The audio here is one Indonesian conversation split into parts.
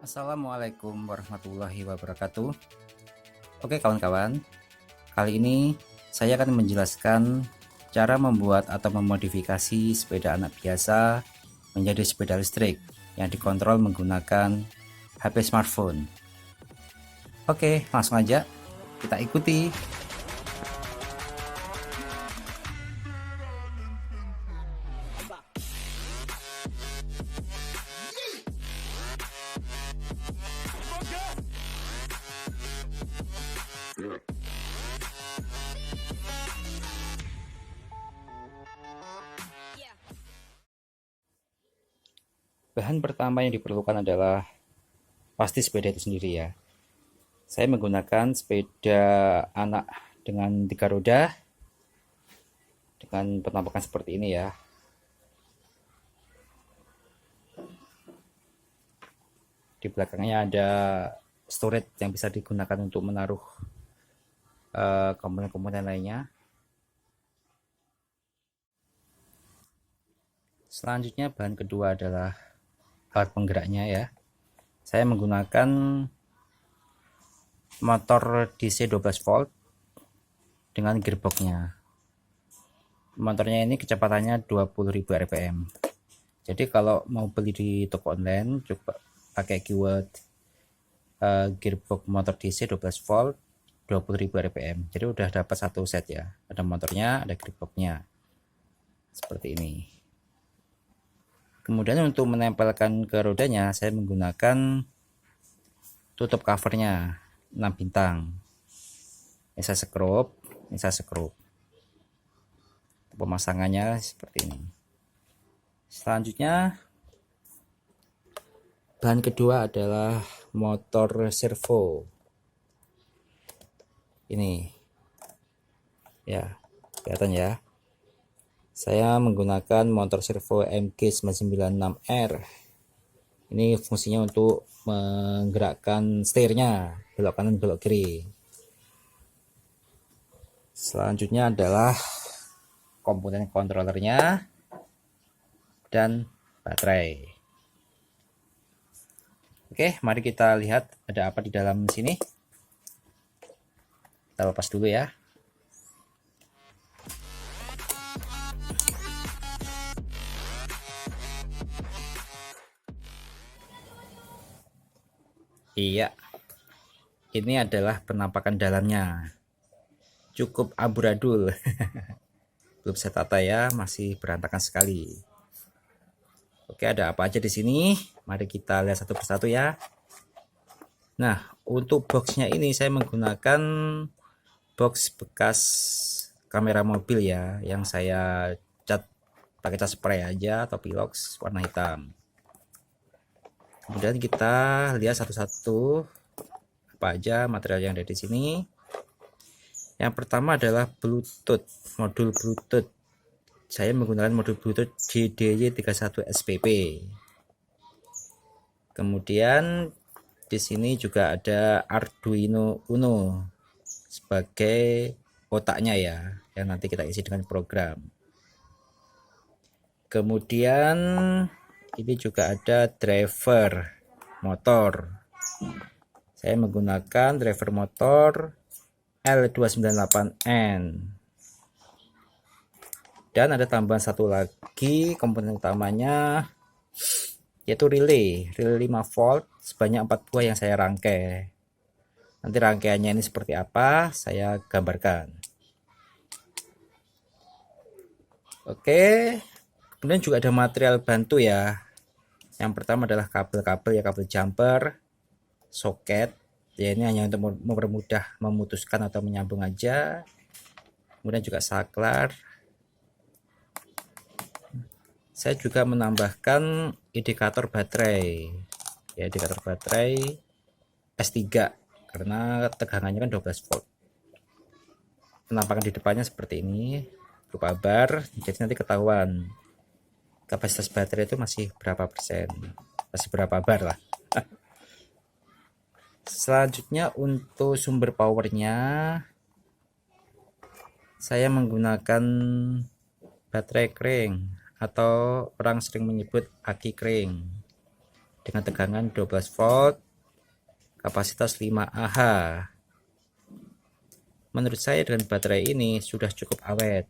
Assalamualaikum warahmatullahi wabarakatuh. Oke kawan-kawan, kali ini saya akan menjelaskan cara membuat atau memodifikasi sepeda anak biasa menjadi sepeda listrik yang dikontrol menggunakan HP smartphone. Oke, langsung aja kita ikuti. Bahan pertama yang diperlukan adalah pasti sepeda itu sendiri ya. Saya menggunakan sepeda anak dengan 3 roda dengan penampakan seperti ini ya. Di belakangnya ada storage yang bisa digunakan untuk menaruh komponen-komponen lainnya. Selanjutnya bahan kedua adalah alat penggeraknya ya. Saya menggunakan motor DC 12 volt dengan gearboxnya. Motornya ini kecepatannya 20.000 rpm. Jadi kalau mau beli di toko online coba pakai keyword gearbox motor DC 12 volt 20.000 rpm. Jadi udah dapat satu set ya. Ada motornya, ada gearboxnya. Seperti ini. Kemudian untuk menempelkan ke rodanya saya menggunakan tutup covernya 6 bintang. Ini saya skrup. Pemasangannya seperti ini. Selanjutnya bahan kedua adalah motor servo. Ini ya, kelihatan ya. Saya menggunakan motor servo MG996R. Ini fungsinya untuk menggerakkan setirnya, belok kanan belok kiri. Selanjutnya adalah komponen controllernya dan baterai. Oke, mari kita lihat ada apa di dalam sini. Kita lepas dulu ya. Iya, ini adalah penampakan dalamnya. Cukup amburadul. Belum saya tata ya, masih berantakan sekali. Oke, ada apa aja di sini? Mari kita lihat satu persatu ya. Nah, untuk boxnya ini saya menggunakan box bekas kamera mobil ya, yang saya cat pakai cat spray aja atau pilox warna hitam. Kemudian kita lihat satu-satu apa aja material yang ada di sini. Yang pertama adalah Bluetooth, modul Bluetooth. Saya menggunakan modul Bluetooth JDY31SPP. Kemudian di sini juga ada Arduino Uno sebagai otaknya ya, yang nanti kita isi dengan program. Kemudian ini juga ada driver motor. Saya menggunakan driver motor L298N. Dan ada tambahan satu lagi komponen utamanya, yaitu relay 5 volt sebanyak 4 buah yang saya rangkai. Nanti rangkaiannya ini seperti apa saya gambarkan. Oke, kemudian juga ada material bantu ya. Yang pertama adalah kabel-kabel ya, kabel jumper, soket ya, ini hanya untuk mempermudah memutuskan atau menyambung aja. Kemudian juga saklar. Saya juga menambahkan indikator baterai ya, indikator baterai S3 karena tegangannya kan 12 volt. Penampakan di depannya seperti ini berupa bar, jadi nanti ketahuan kapasitas baterai itu masih berapa persen, masih berapa bar lah. Selanjutnya untuk sumber powernya saya menggunakan baterai kring atau orang sering menyebut aki kring dengan tegangan 12 volt, kapasitas 5 Ah. Menurut saya dengan baterai ini sudah cukup awet.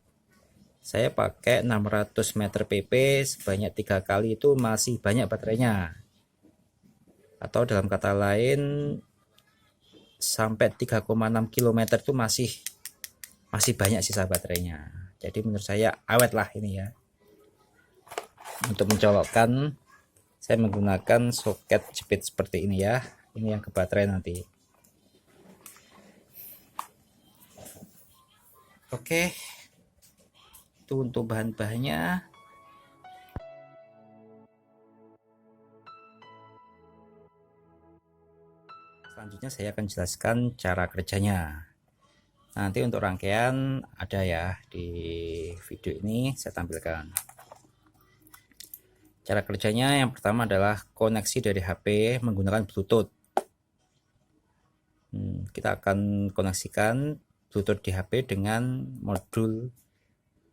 Saya pakai 600 meter PP sebanyak 3 kali itu masih banyak baterainya. Atau dalam kata lain sampai 3,6 km itu masih banyak sisa baterainya. Jadi menurut saya awet lah ini ya. Untuk mencolokkan saya menggunakan soket jepit seperti ini ya. Ini yang ke baterai nanti. Oke, itu untuk bahan-bahannya. Selanjutnya saya akan jelaskan cara kerjanya. Nanti untuk rangkaian ada ya di video ini saya tampilkan. Cara kerjanya yang pertama adalah koneksi dari HP menggunakan Bluetooth. Kita akan koneksikan Bluetooth di HP dengan modul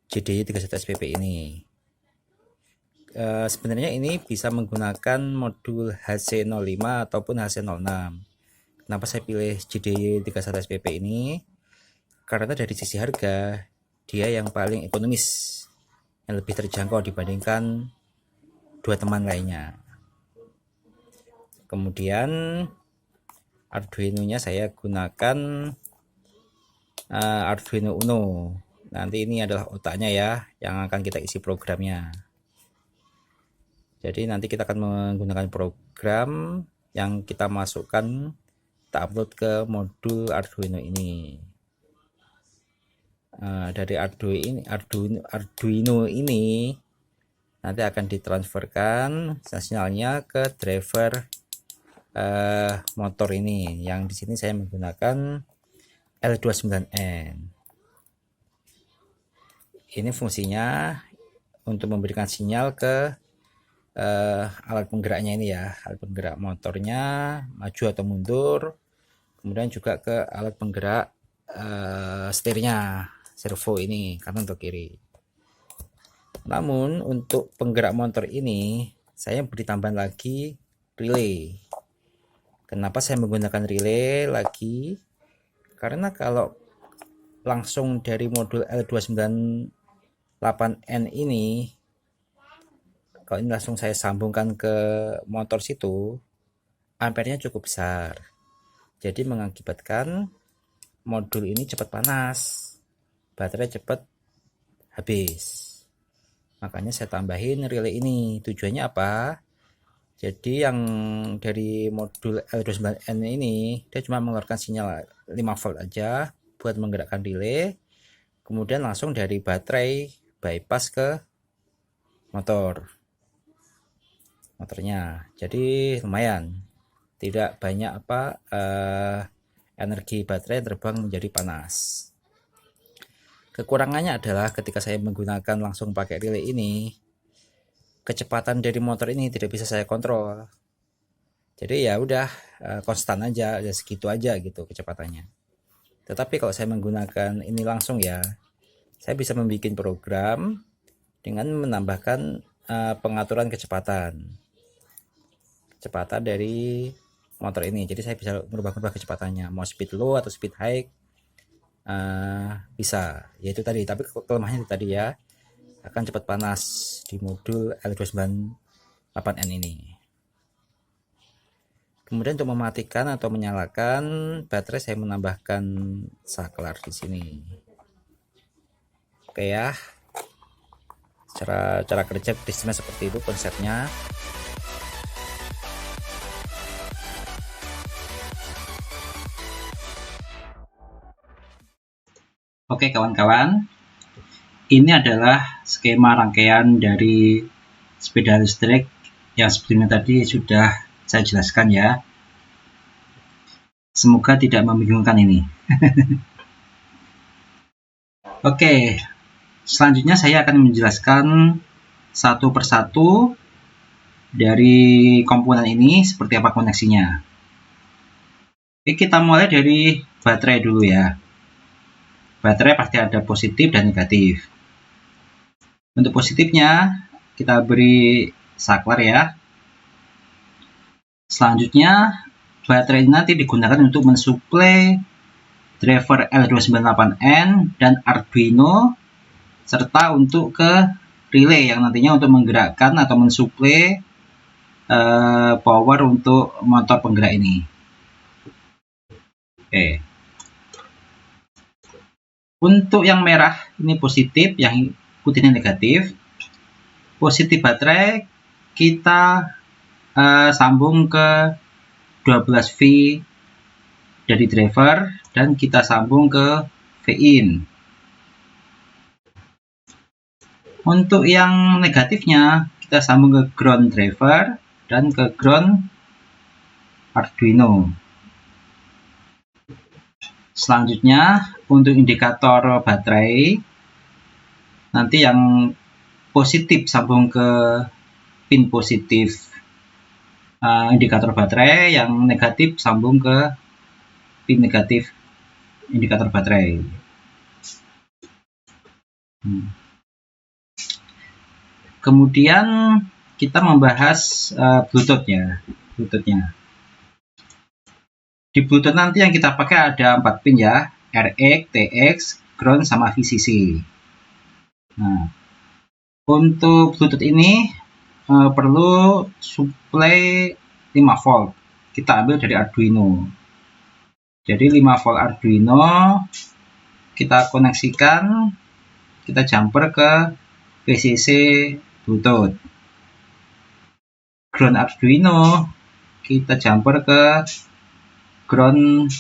JDY 31SPP ini. Sebenarnya ini bisa menggunakan modul HC05 ataupun HC06. Kenapa saya pilih JDY 31SPP ini? Karena dari sisi harga dia yang paling ekonomis, yang lebih terjangkau dibandingkan dua teman lainnya. Kemudian Arduino-nya saya gunakan Arduino Uno. Nanti ini adalah otaknya ya, yang akan kita isi programnya. Jadi nanti kita akan menggunakan program yang kita masukkan, kita upload ke modul Arduino ini. Dari Arduino ini nanti akan ditransferkan sinyalnya ke driver motor ini, yang di sini saya menggunakan L29N. Ini fungsinya untuk memberikan sinyal ke alat penggeraknya ini ya, alat penggerak motornya maju atau mundur, kemudian juga ke alat penggerak setirnya, servo ini kanan atau kiri. Namun untuk penggerak motor ini saya beri tambahan lagi relay. Kenapa saya menggunakan relay lagi? Karena kalau langsung dari modul L298N ini, kalau ini langsung saya sambungkan ke motor situ, ampernya cukup besar. Jadi mengakibatkan modul ini cepat panas, baterai cepat habis. Makanya saya tambahin relay ini. Tujuannya apa? Jadi yang dari modul L29N ini dia cuma mengeluarkan sinyal 5 volt aja buat menggerakkan relay, kemudian langsung dari baterai bypass ke motornya. Jadi lumayan, tidak banyak energi baterai terbang menjadi panas. Kekurangannya adalah ketika saya menggunakan langsung pakai relay ini, kecepatan dari motor ini tidak bisa saya kontrol. Jadi ya udah konstan aja, ya segitu aja gitu kecepatannya. Tetapi kalau saya menggunakan ini langsung ya, saya bisa membuat program dengan menambahkan pengaturan kecepatan dari motor ini. Jadi saya bisa merubah kecepatannya, mau speed low atau speed high bisa, yaitu tadi. Tapi kelemahannya itu tadi ya, akan cepat panas di modul L298N ini. Kemudian untuk mematikan atau menyalakan baterai saya menambahkan saklar di sini. Oke ya, cara kerja sistemnya seperti itu konsepnya. Oke kawan-kawan, ini adalah skema rangkaian dari sepeda listrik yang sebelumnya tadi sudah saya jelaskan ya. Semoga tidak membingungkan ini. Oke, selanjutnya saya akan menjelaskan satu persatu dari komponen ini seperti apa koneksinya. Oke, kita mulai dari baterai dulu ya. Baterai pasti ada positif dan negatif. Untuk positifnya kita beri saklar ya. Selanjutnya, baterai ini nanti digunakan untuk mensuplai driver L298N dan Arduino, serta untuk ke relay yang nantinya untuk menggerakkan atau mensuplai power untuk motor penggerak ini. Oke. Untuk yang merah ini positif, yang putihnya negatif. Positif baterai kita sambung ke 12V dari driver dan kita sambung ke V-in. Untuk yang negatifnya kita sambung ke ground driver dan ke ground Arduino. Selanjutnya untuk indikator baterai, nanti yang positif sambung ke pin positif indikator baterai, yang negatif sambung ke pin negatif indikator baterai. Kemudian kita membahas Bluetooth-nya. Di Bluetooth nanti yang kita pakai ada 4 pin ya, RX, TX, ground, sama VCC. Nah, untuk Bluetooth ini perlu supply 5 volt. Kita ambil dari Arduino. Jadi 5 volt Arduino kita koneksikan, kita jumper ke VCC Bluetooth. Ground Arduino kita jumper ke ground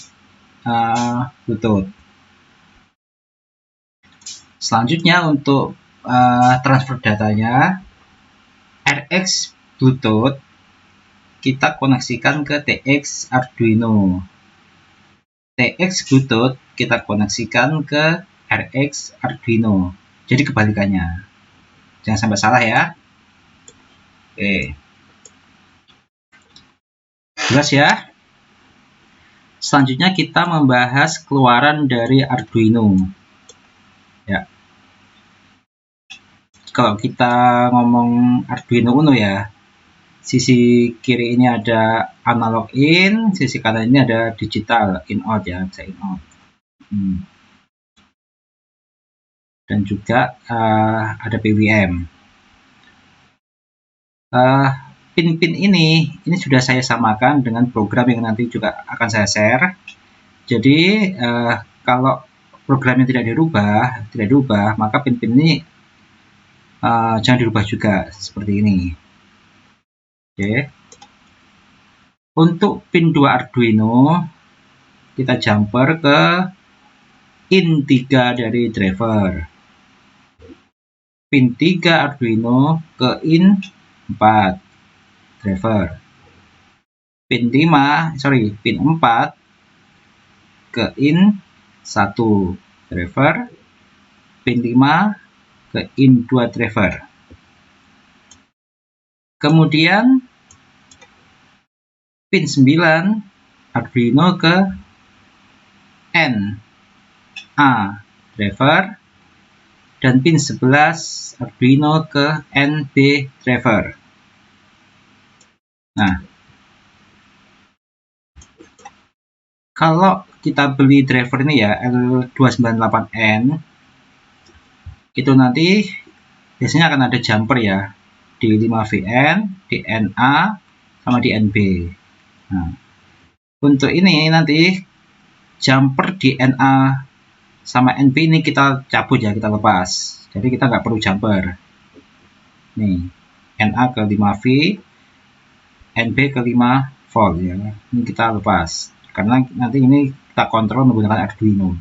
Bluetooth. Selanjutnya untuk transfer datanya, RX Bluetooth kita koneksikan ke TX Arduino. TX Bluetooth kita koneksikan ke RX Arduino. Jadi kebalikannya. Jangan sampai salah ya. Oke. Jelas ya? Selanjutnya kita membahas keluaran dari Arduino. Ya. Kalau kita ngomong Arduino Uno ya, sisi kiri ini ada analog in, sisi kanan ini ada digital in out ya, bisa in out. Dan juga ada PWM. Pin-pin ini sudah saya samakan dengan program yang nanti juga akan saya share. Jadi kalau programnya tidak dirubah, maka pin-pin ini jangan dirubah juga seperti ini. Oke. Untuk pin 2 Arduino kita jumper ke in 3 dari driver. Pin 3 Arduino ke in 4 driver. Pin 4 ke in 1 driver. Pin 5 ke in 2 driver. Kemudian pin 9 Arduino ke N A driver dan pin 11 Arduino ke NB driver. Nah, kalau kita beli driver ini ya L298N, itu nanti biasanya akan ada jumper ya di 5VN, di NA, sama di NB. Nah, untuk ini nanti jumper di NA sama NB ini kita cabut ya, kita lepas. Jadi kita nggak perlu jumper. Nih, NA ke 5V, NB ke 5 volt ya. Ini kita lepas. Karena nanti ini kita kontrol menggunakan Arduino.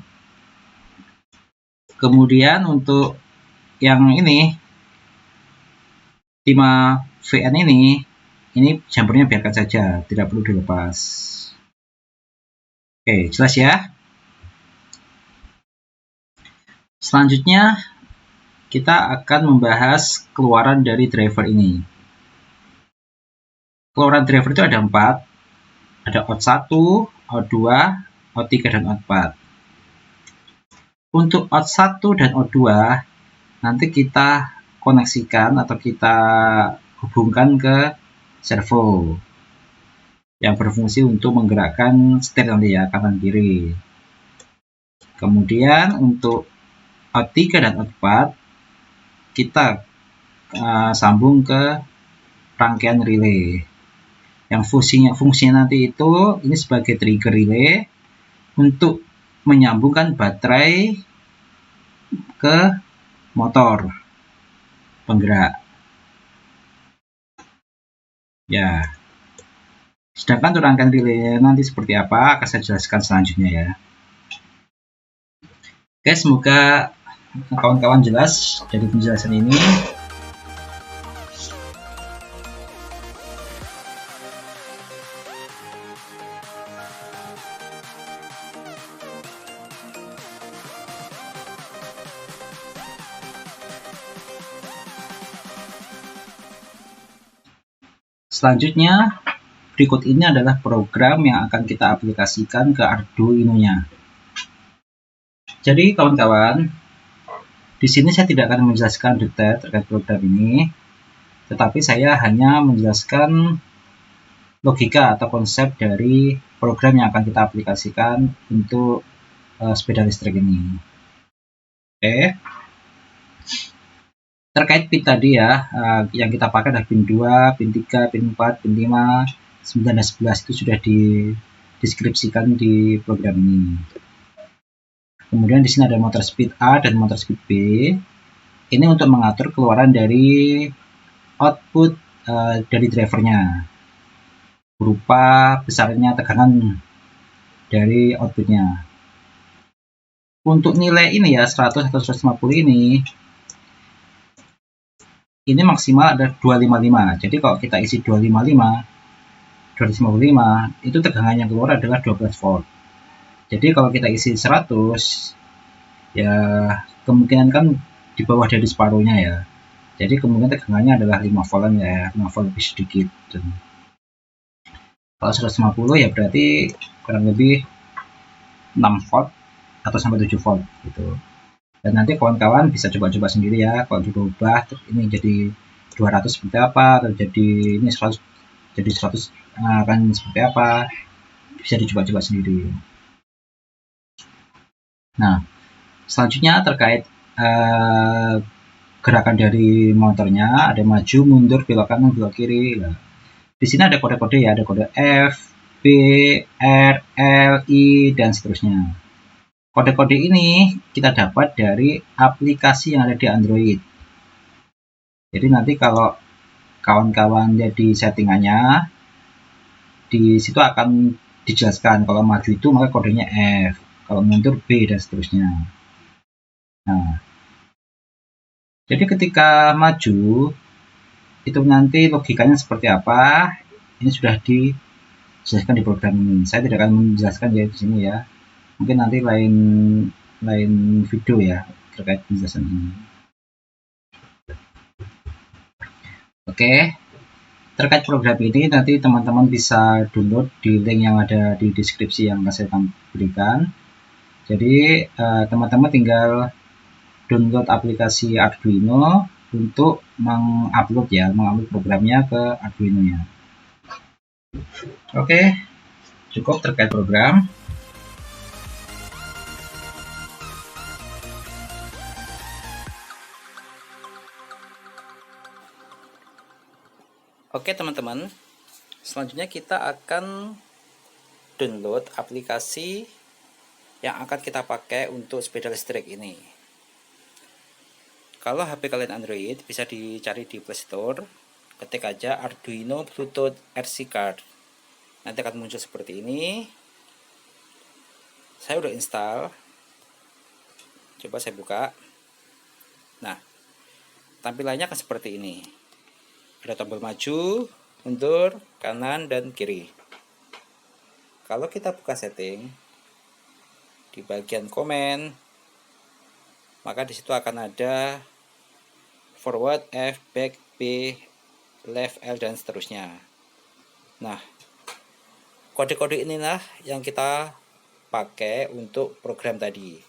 Kemudian untuk yang ini 5VN ini jumpernya biarkan saja, tidak perlu dilepas. Oke, jelas ya? Selanjutnya kita akan membahas keluaran dari driver ini. Keluaran driver itu ada 4. Ada OUT1, OUT2, OUT3, dan OUT4. Untuk OUT1 dan OUT2 nanti kita koneksikan atau kita hubungkan ke servo. yang berfungsi untuk menggerakkan setir nanti ya, kanan kiri. Kemudian untuk out 3 dan out 4 kita sambung ke rangkaian relay. Yang fungsinya nanti itu ini sebagai trigger relay untuk menyambungkan baterai ke motor penggerak. Ya. Sedangkan untuk rangkaian relay nanti seperti apa akan saya jelaskan selanjutnya ya. Oke, semoga kawan-kawan jelas dari penjelasan ini. Selanjutnya, berikut ini adalah program yang akan kita aplikasikan ke Arduino-nya. Jadi kawan-kawan, di sini saya tidak akan menjelaskan detail terkait program ini, tetapi saya hanya menjelaskan logika atau konsep dari program yang akan kita aplikasikan untuk sepeda listrik ini. Oke. Terkait pin tadi ya, yang kita pakai adalah pin 2, pin 3, pin 4, pin 5, 9, dan 11 itu sudah dideskripsikan di program ini. Kemudian di sini ada motor speed A dan motor speed B. Ini untuk mengatur keluaran dari output dari drivernya, berupa besarnya tekanan dari outputnya. Untuk nilai ini ya, 100 atau 150 ini maksimal ada 255. Jadi kalau kita isi 255 itu tegangan yang keluar adalah 12 volt. Jadi kalau kita isi 100 ya kemungkinan kan di bawah dari separuhnya ya. Jadi kemungkinan tegangannya adalah 5 volt ya, 5 volt lebih sedikit. Kalau 150 ya berarti kurang lebih 6 volt atau sampai 7 volt gitu. Dan nanti kawan-kawan bisa coba-coba sendiri ya, kalau diubah ini jadi 200 seperti apa, atau jadi ini 100 jadi 100 akan seperti apa, bisa dicoba-coba sendiri. Nah, selanjutnya terkait gerakan dari motornya, ada maju, mundur, belok kanan, belok kiri. Nah, di sini ada kode-kode ya, ada kode F, B, R, L, I, dan seterusnya. Kode-kode ini kita dapat dari aplikasi yang ada di Android. Jadi nanti kalau kawan-kawan lihat di settingannya, di situ akan dijelaskan kalau maju itu maka kodenya F, kalau mundur B, dan seterusnya. Nah, jadi ketika maju, itu nanti logikanya seperti apa, ini sudah dijelaskan di program ini. Saya tidak akan menjelaskan ya di sini ya. Mungkin nanti lain video ya terkait penjelasan ini. Oke, terkait program ini nanti teman-teman bisa download di link yang ada di deskripsi yang saya berikan. Jadi teman-teman tinggal download aplikasi Arduino untuk mengupload programnya ke Arduino-nya. Oke, cukup terkait program. Oke teman-teman, selanjutnya kita akan download aplikasi yang akan kita pakai untuk sepeda listrik ini. Kalau HP kalian Android, bisa dicari di Play Store, ketik aja Arduino Bluetooth RC Card. Nanti akan muncul seperti ini. Saya udah install. Coba saya buka. Nah, tampilannya akan seperti ini. Ada tombol maju, mundur, kanan, dan kiri. Kalau kita buka setting di bagian komen, maka disitu akan ada forward, F, back, B, left, L, dan seterusnya. Nah, kode-kode inilah yang kita pakai untuk program tadi.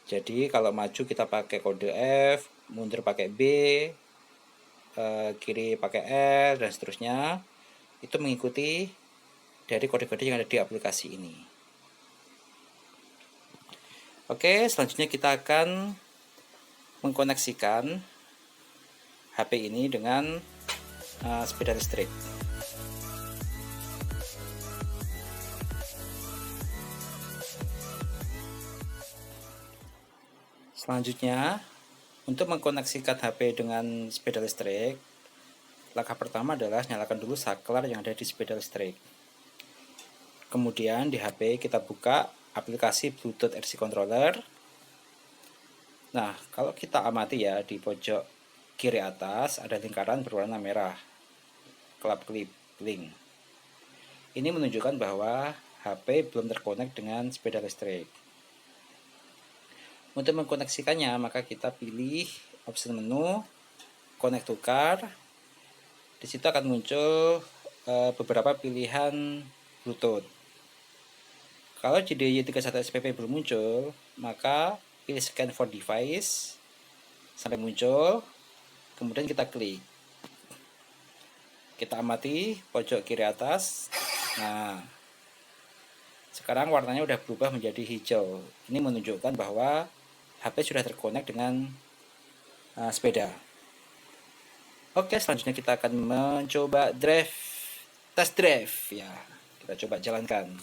Jadi kalau maju kita pakai kode F, mundur pakai B, kiri pakai L, dan seterusnya. Itu mengikuti dari kode-kode yang ada di aplikasi ini. Oke, selanjutnya kita akan mengkoneksikan HP ini dengan sepeda listrik. Selanjutnya, untuk mengkoneksikan HP dengan sepeda listrik, langkah pertama adalah nyalakan dulu saklar yang ada di sepeda listrik. Kemudian di HP kita buka aplikasi Bluetooth RC Controller. Nah, kalau kita amati ya, di pojok kiri atas ada lingkaran berwarna merah, klip link. Ini menunjukkan bahwa HP belum terkonek dengan sepeda listrik. Untuk mengkoneksikannya, maka kita pilih opsi menu Connect to Car. Di situ akan muncul beberapa pilihan Bluetooth. Kalau JDY31SPP belum muncul, maka pilih Scan for Device sampai muncul, kemudian kita klik. Kita amati pojok kiri atas. Nah, sekarang warnanya udah berubah menjadi hijau. Ini menunjukkan bahwa HP sudah terkonek dengan sepeda. Oke, selanjutnya kita akan mencoba test drive ya. Kita coba jalankan.